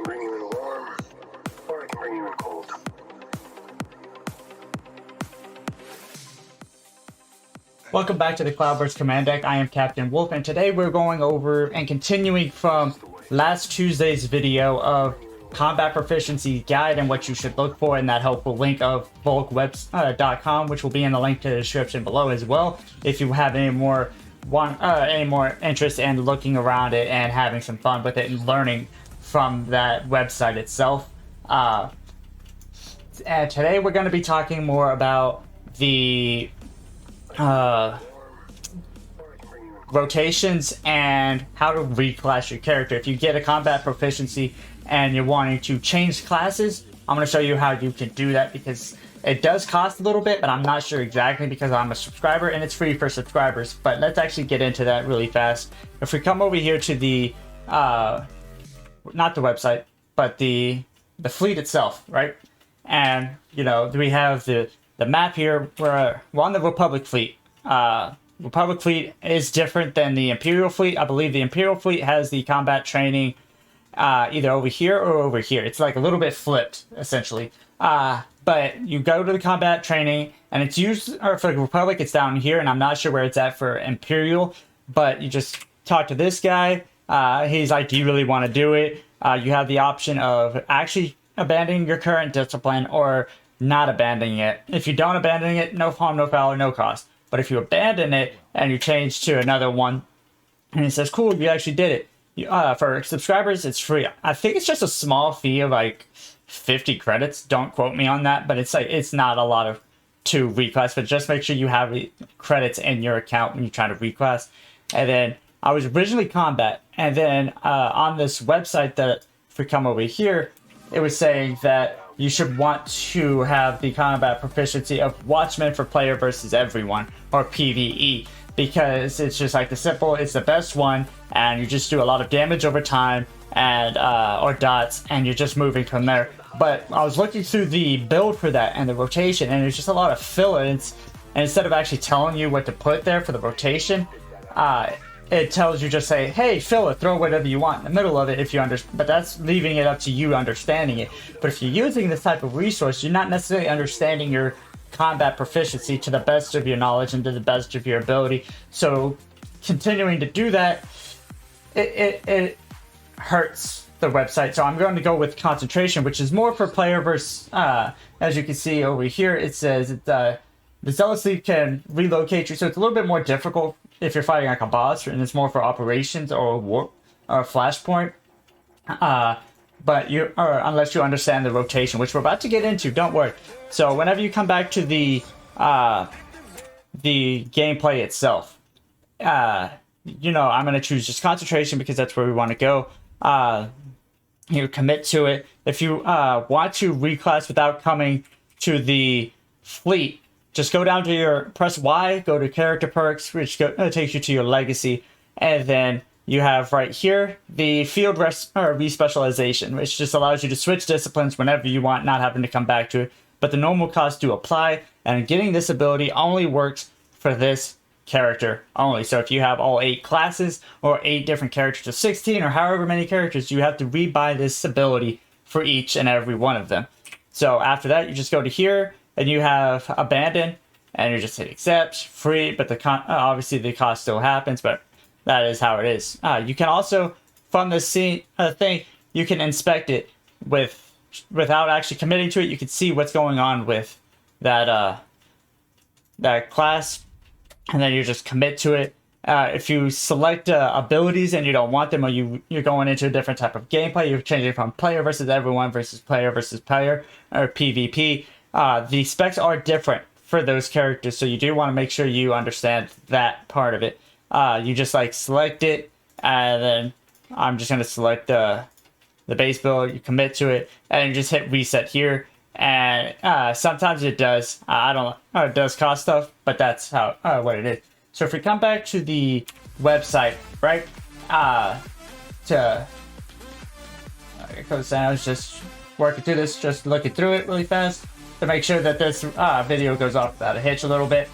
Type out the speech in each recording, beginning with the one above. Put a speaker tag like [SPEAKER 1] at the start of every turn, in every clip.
[SPEAKER 1] can bring you in warm, or I can bring you in cold.
[SPEAKER 2] Welcome back to the Cloudburst Command Deck. I am Captain Wolfe, and today we're going over and continuing from last Tuesday's video of combat proficiency guide and what you should look for in that helpful link of volkwebs.com, which will be in the link to the description below as well. If you have any more interest in looking around it and having some fun with it and learning from that website itself. And today we're going to be talking more about the rotations and how to reclass your character. If you get a combat proficiency and you're wanting to change classes, I'm going to show you how you can do that, because it does cost a little bit, but I'm not sure exactly because I'm a subscriber and it's free for subscribers. But let's actually get into that really fast. If we come over here to the not the website, but the fleet itself, right? And you know, we have the map here. We're on the Republic fleet. Republic fleet is different than the Imperial fleet. I believe the Imperial fleet has the combat training either over here or over here. It's like a little bit flipped, essentially. But you go to the combat training, and it's used, or for the Republic, it's down here, and I'm not sure where it's at for Imperial, but you just talk to this guy. He's like, do you really want to do it? You have the option of actually abandoning your current discipline or not abandoning it. If you don't abandon it, no harm, no foul, or no cost. But if you abandon it and you change to another one, and it says, cool, you actually did it. For subscribers, it's free. I think it's just a small fee of like 50 credits. Don't quote me on that, but it's like, it's not a lot of to reclass, but just make sure you have credits in your account when you try to reclass. And then I was originally combat, and then on this website that, if we come over here, it was saying that you should want to have the combat proficiency of Watchman for player versus everyone, or PvE, because it's just like it's the best one, and you just do a lot of damage over time, and or dots, and you're just moving from there. But I was looking through the build for that and the rotation, and there's just a lot of filler, and instead of actually telling you what to put there for the rotation, it tells you just say, hey, filler, throw whatever you want in the middle of it if you understand. But that's leaving it up to you understanding it. But if you're using this type of resource, you're not necessarily understanding your combat proficiency to the best of your knowledge and to the best of your ability. So continuing to do that, it hurts the website. So I'm going to go with concentration, which is more for player versus, as you can see over here, it says the zealously can relocate you. So it's a little bit more difficult if you're fighting like a boss, and it's more for operations or warp or flashpoint. But unless you understand the rotation, which we're about to get into, don't worry. So whenever you come back to the gameplay itself, you know, I'm going to choose just concentration because that's where we want to go. You commit to it. If you want to reclass without coming to the fleet, just go down to press Y, go to character perks, which takes you to your legacy, and then you have right here the field respecialization, which just allows you to switch disciplines whenever you want, not having to come back to it. But the normal costs do apply, and getting this ability only works for this character only. So if you have all 8 classes or 8 different characters or 16 or however many characters, you have to rebuy this ability for each and every one of them. So after that, you just go to here, and you have abandon, and you just hit accept, free, but obviously the cost still happens, but that is how it is. You can also, from this thing, you can inspect it without actually committing to it. You can see what's going on with that class, and then you just commit to it. If you select abilities and you don't want them, or you're going into a different type of gameplay, you're changing from player versus everyone versus player, or PvP. The specs are different for those characters, so you do want to make sure you understand that part of it. You just like select it, and then I'm just going to select the base build. You commit to it, and you just hit reset here. And sometimes it does. I don't know. It does cost stuff, but that's how what it is. So if we come back to the website, right? It goes down. I was just working through this, just looking through it really fast to make sure that this video goes off without a hitch a little bit.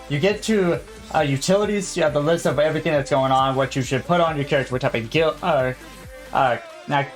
[SPEAKER 2] You get to utilities. You have the list of everything that's going on, what you should put on your character, what type of not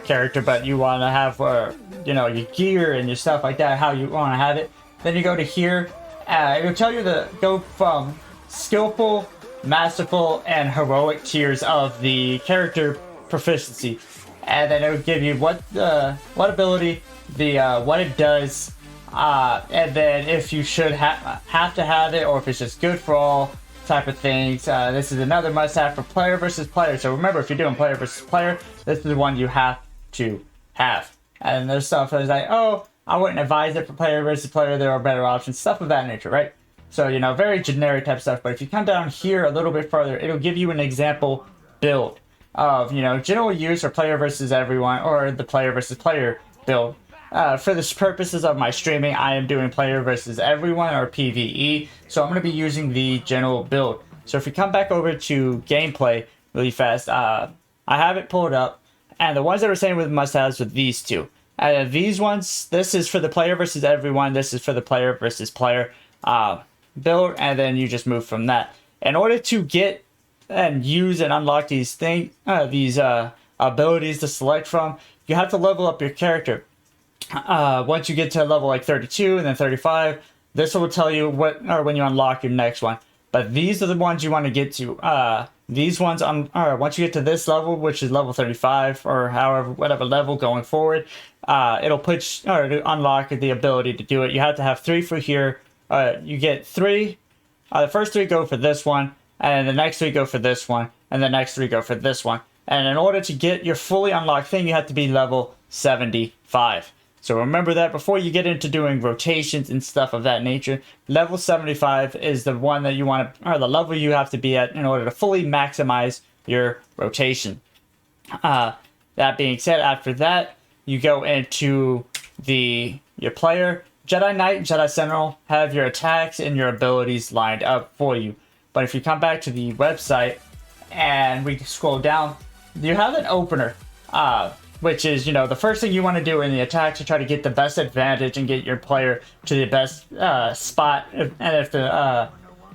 [SPEAKER 2] character, but you want to have you know, your gear and your stuff like that, how you want to have it. Then you go to here. It'll tell you to go from skillful, masterful, and heroic tiers of the character proficiency, and then it will give you what ability, what it does, and then if you should have to have it, or if it's just good for all type of things. This is another must-have for player versus player. So remember, if you're doing player versus player, this is the one you have to have. And there's stuff that's like, oh, I wouldn't advise it for player versus player. There are better options, stuff of that nature, right? So, you know, very generic type stuff. But if you come down here a little bit further, it'll give you an example build of, you know, general use for player versus everyone, or the player versus player build. For the purposes of my streaming, I am doing player versus everyone, or PvE. So I'm going to be using the general build. So if you come back over to gameplay really fast, I have it pulled up. And the ones that are saying with must-haves with these two. These ones, this is for the player versus everyone. This is for the player versus player build. And then you just move from that. In order to get and use and unlock these abilities to select from, you have to level up your character. Once you get to level like 32 and then 35, this will tell you when you unlock your next one. But these are the ones you want to get to. These ones, once you get to this level, which is level 35, or however, whatever level going forward, it'll unlock the ability to do it. You have to have 3 for here. You get 3. The first 3 go for this one, and the next 3 go for this one, and the next 3 go for this one. And in order to get your fully unlocked thing, you have to be level 75. So remember that before you get into doing rotations and stuff of that nature. Level 75 is the one that you want to, or the level you have to be at in order to fully maximize your rotation. That being said, after that, you go into your player. Jedi Knight and Jedi Sentinel have your attacks and your abilities lined up for you. But if you come back to the website and we scroll down, you have an opener. Which is, you know, the first thing you want to do in the attack to try to get the best advantage and get your player to the best spot. And if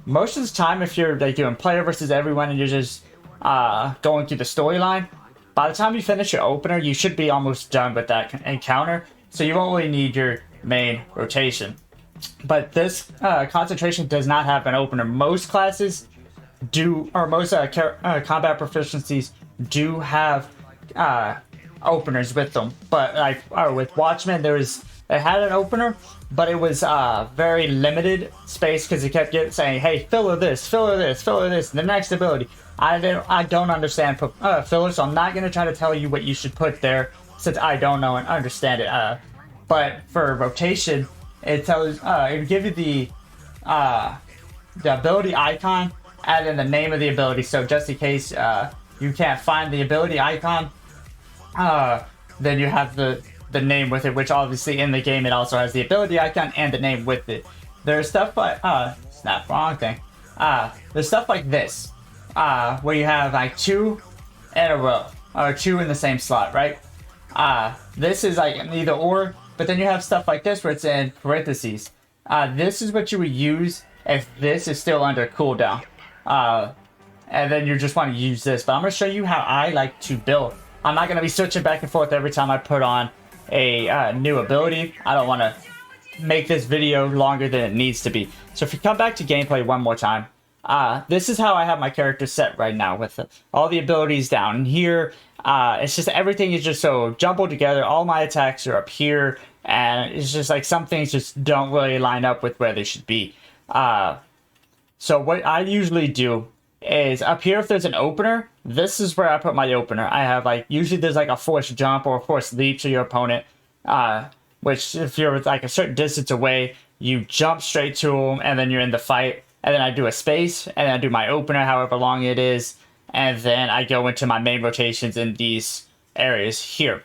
[SPEAKER 2] most of the time, if you're like doing player versus everyone and you're just going through the storyline, by the time you finish your opener, you should be almost done with that encounter. So you won't really need your main rotation. But this concentration does not have an opener. Most classes do, or most combat proficiencies do have openers with them, but like with Watchmen, it had an opener, but it was very limited space because it kept saying, "Hey, filler this, filler this, filler this." The next ability, I don't understand filler, so I'm not gonna try to tell you what you should put there since I don't know and understand it. But for rotation, it tells it give you the ability icon and then the name of the ability. So just in case you can't find the ability icon, then you have the name with it, which obviously in the game it also has the ability icon and the name with it. There's stuff like snap, wrong thing. There's stuff like this, where you have like 2 in a row, or 2 in the same slot, right? This is like an either or, but then you have stuff like this where it's in parentheses. This is what you would use if this is still under cooldown. And then you just want to use this, but I'm going to show you how I like to build. I'm not going to be switching back and forth every time I put on a new ability. I don't want to make this video longer than it needs to be. So if you come back to gameplay one more time, this is how I have my character set right now with all the abilities down here. It's just everything is just so jumbled together. All my attacks are up here, and it's just like some things just don't really line up with where they should be. So what I usually do is up here, if there's an opener, this is where I put my opener. I have like, usually there's like a forced jump or a forced leap to your opponent, which if you're like a certain distance away, you jump straight to them and then you're in the fight. And then I do a space and then I do my opener, however long it is. And then I go into my main rotations in these areas here.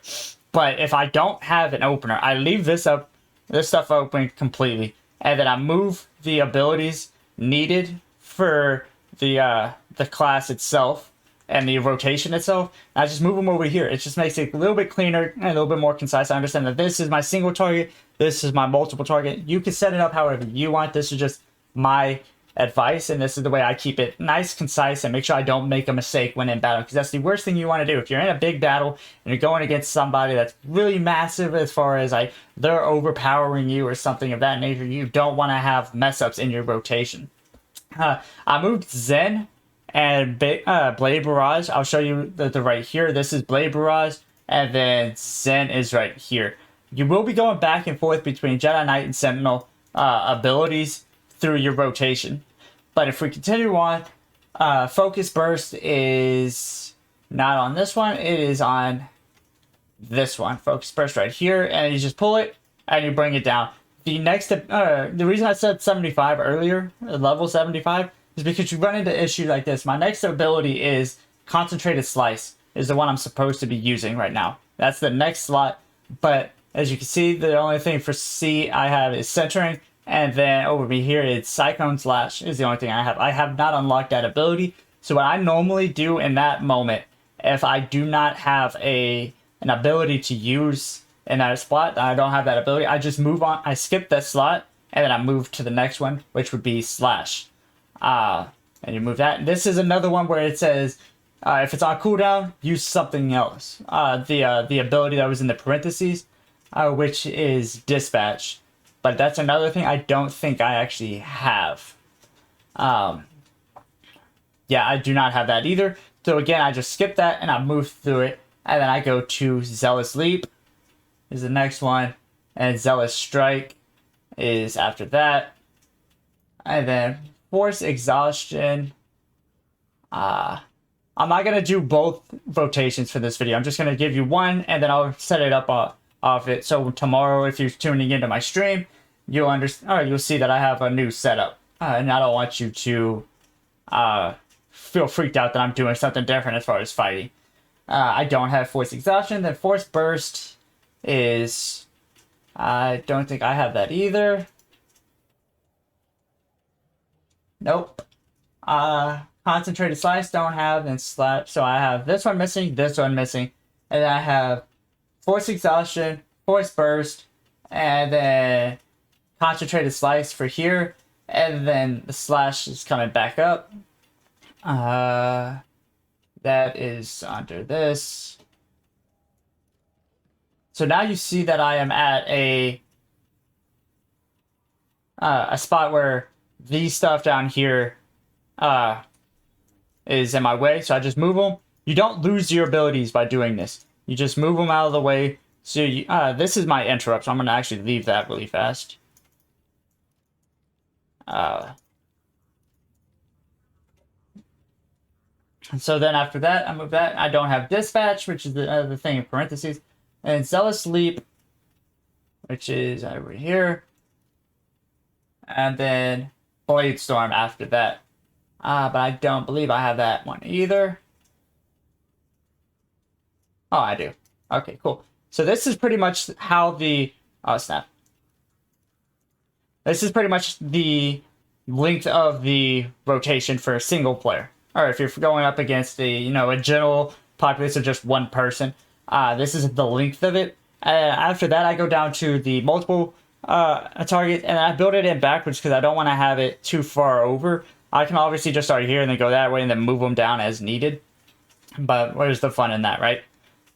[SPEAKER 2] But if I don't have an opener, I leave this stuff open completely. And then I move the abilities needed for the class itself and the rotation itself. I just move them over here. It just makes it a little bit cleaner and a little bit more concise. I understand that this is my single target. This is my multiple target. You can set it up however you want. This is just my advice, and this is the way I keep it nice, concise, and make sure I don't make a mistake when in battle, because that's the worst thing you want to do. If you're in a big battle and you're going against somebody that's really massive as far as like they're overpowering you or something of that nature, you don't want to have mess ups in your rotation. I moved Zen and Blade Barrage. I'll show you the right here. This is Blade Barrage, and then Zen is right here. You will be going back and forth between Jedi Knight and Sentinel abilities through your rotation. But if we continue on, Focus Burst is not on this one. It is on this one. Focus Burst right here. And you just pull it and you bring it down. The next, the reason I said 75 earlier, level 75, is because you run into issues like this. My next ability is Concentrated Slice, is the one I'm supposed to be using right now. That's the next slot. But as you can see, the only thing for C I have is Centering. And then over me here, it's Cyclone Slash is the only thing I have. I have not unlocked that ability. So what I normally do in that moment, if I do not have an ability to use in that spot, I don't have that ability, I just move on. I skip that slot, and then I move to the next one, which would be Slash. And you move that. And this is another one where it says, if it's on cooldown, use something else. The ability that was in the parentheses, which is Dispatch. But that's another thing I don't think I actually have. Yeah, I do not have that either. So again, I just skip that and I move through it. And then I go to Zealous Leap is the next one. And Zealous Strike is after that. And then Force Exhaustion. I'm not going to do both rotations for this video. I'm just going to give you one and then I'll set it up off it. So tomorrow, if you're tuning into my stream, you'll understand. You'll see that I have a new setup, and I don't want you to feel freaked out that I'm doing something different as far as fighting. I don't have Force Exhaustion. Then Force Burst is, I don't think I have that either. Nope. Concentrated Slice don't have, and Slap. So I have this one missing, and then I have Force Exhaustion, Force Burst, and then Concentrated Slice for here, and then the Slash is coming back up. That is under this. So now you see that I am at a spot where these stuff down here is in my way, so I just move them. You don't lose your abilities by doing this. You just move them out of the way. So you, this is my interrupt, so I'm going to actually leave that really fast. And so then after that, I move that. I don't have Dispatch, which is the other thing in parentheses. And Zealous Leap, which is over here. And then Blade Storm after that. But I don't believe I have that one either. Oh, I do. Okay, cool. So this is pretty much how the... Oh, snap. This is pretty much the length of the rotation for a single player. Or if you're going up against a general populace of just one person, this is the length of it. After that, I go down to the multiple target, and I build it in backwards because I don't want to have it too far over. I can obviously just start here and then go that way and then move them down as needed. But where's the fun in that, right?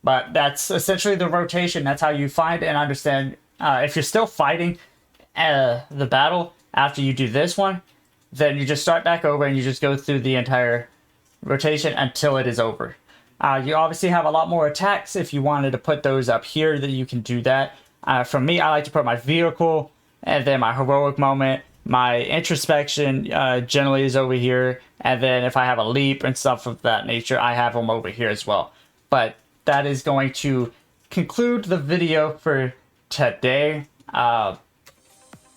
[SPEAKER 2] But that's essentially the rotation. That's how you find and understand. If you're still fighting the battle after you do this one, then you just start back over and you just go through the entire rotation until it is over. You obviously have a lot more attacks. If you wanted to put those up here, that you can do that. For me, I like to put my vehicle and then my heroic moment. My introspection generally is over here. And then if I have a leap and stuff of that nature, I have them over here as well. But that is going to conclude the video for today. I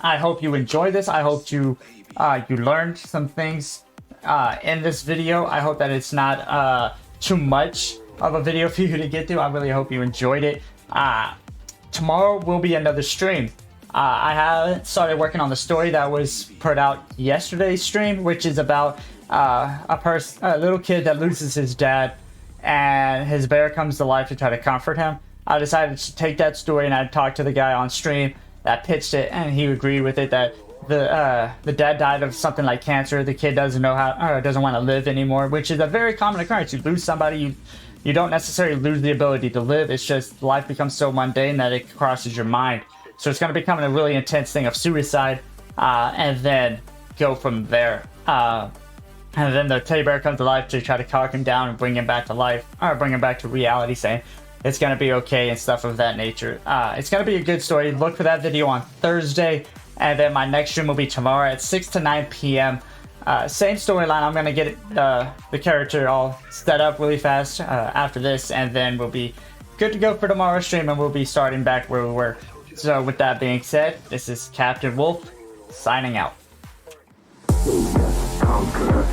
[SPEAKER 2] hope you enjoyed this. I hope you learned some things in this video. I hope that it's not too much of a video for you to get through. I really hope you enjoyed it. Tomorrow will be another stream. I haven't started working on the story that was put out yesterday's stream, which is about a little kid that loses his dad and his bear comes to life to try to comfort him. I decided to take that story and I talked to the guy on stream that pitched it, and he agreed with it that the dad died of something like cancer. The kid doesn't know how, or doesn't want to live anymore, which is a very common occurrence. You lose somebody, you don't necessarily lose the ability to live. It's just life becomes so mundane that it crosses your mind. So it's going to become a really intense thing of suicide, and then go from there. And then the teddy bear comes to life to try to talk him down and bring him back to life, or bring him back to reality, saying it's going to be okay and stuff of that nature. It's going to be a good story. Look for that video on Thursday. And then my next stream will be tomorrow at 6 to 9 p.m. Same storyline. I'm going to get the character all set up really fast after this. And then we'll be good to go for tomorrow's stream. And we'll be starting back where we were. So with that being said, this is Captain Wolfe signing out.
[SPEAKER 1] Conquer.